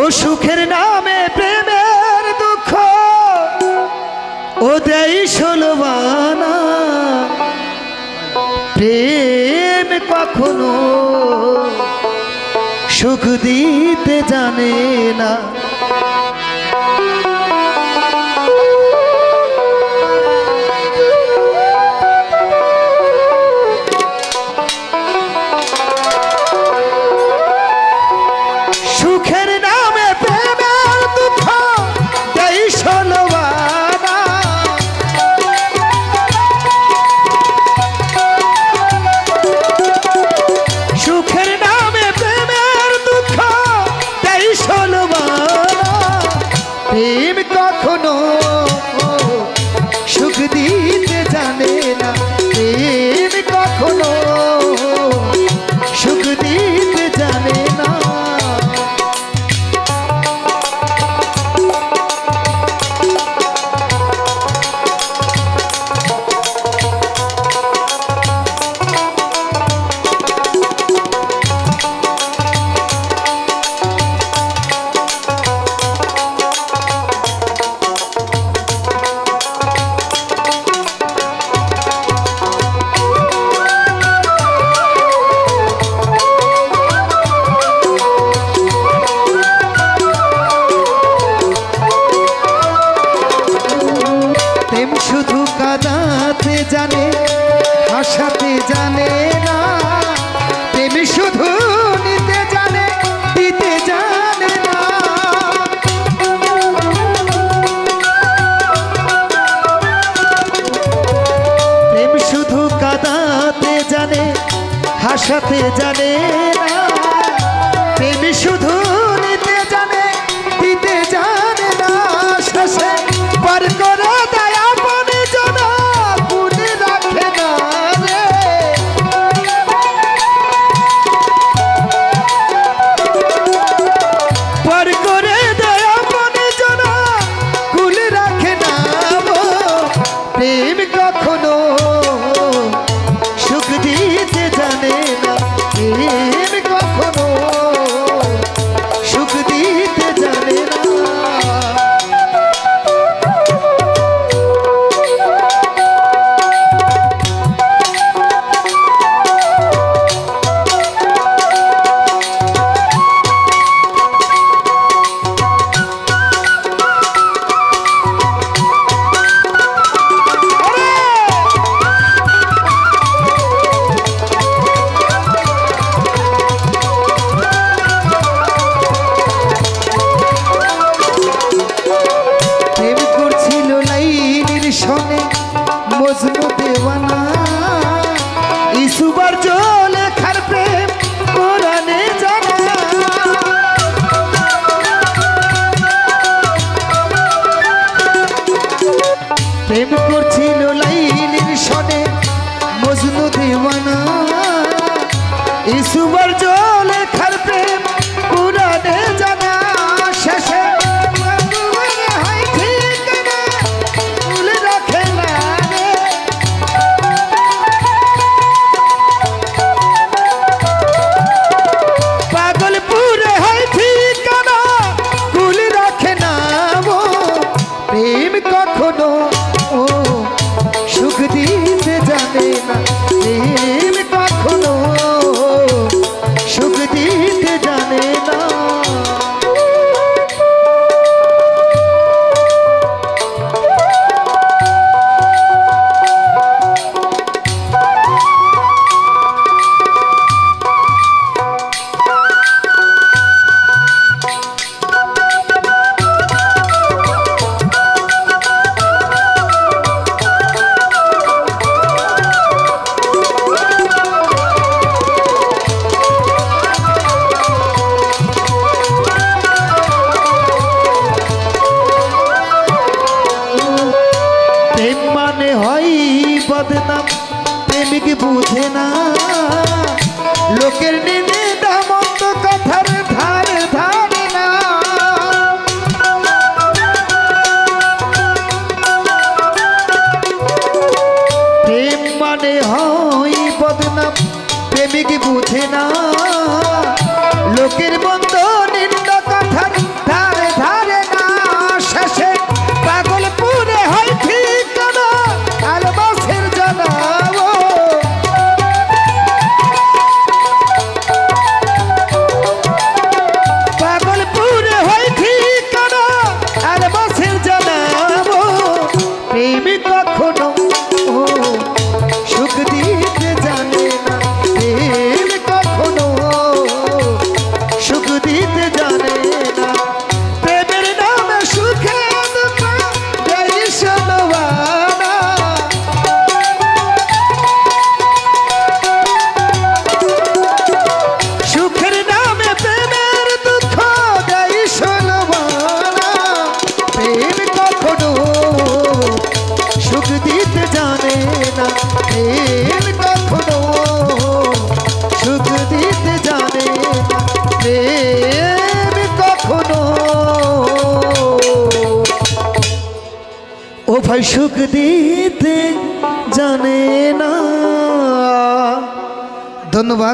ও সুখের নামে প্রেমের দুঃখ ও দেই ষোলবানা প্রেম কখনো সুখ দিতে জানে না। সুখের নামে প্রেমের দুঃখ দেই ষোলবানা সুখের নামে প্রেমের দুঃখ দেই ষোলবানা প্রেম কখনো সুখ দিতে জানে না প্রেম কখনো সুখ দিতে জানে না। শুধু কাঁদাতে জানে হাসাতে জানে না প্রেম শুধু নিতে জানে দিতে জানে না। প্রেম শুধু কাঁদাতে জানে হাসাতে জানে না প্রেম শুধু নিতে জানে দিতে জানে না। শেষে পার করে প্রেম কখনো সুখ দিতে জানে না প্রেম কখনো সুখ দিতে জানে না। মজনু দেওয়ানা ইসুবার জলে খার প্রেম কোরআনে জানা প্রেম করছিল লাইলির সনে মজনু দেওয়ানা ইসুবার জলে খার প্রেম কোরআনে জানা। শেষে প্রেম কখনো সুখ দিতে জানে না প্রেম কখনো সুখ দিতে জানে না। ও ভাই সুখ দিতে জানে না। ধন্যবাদ।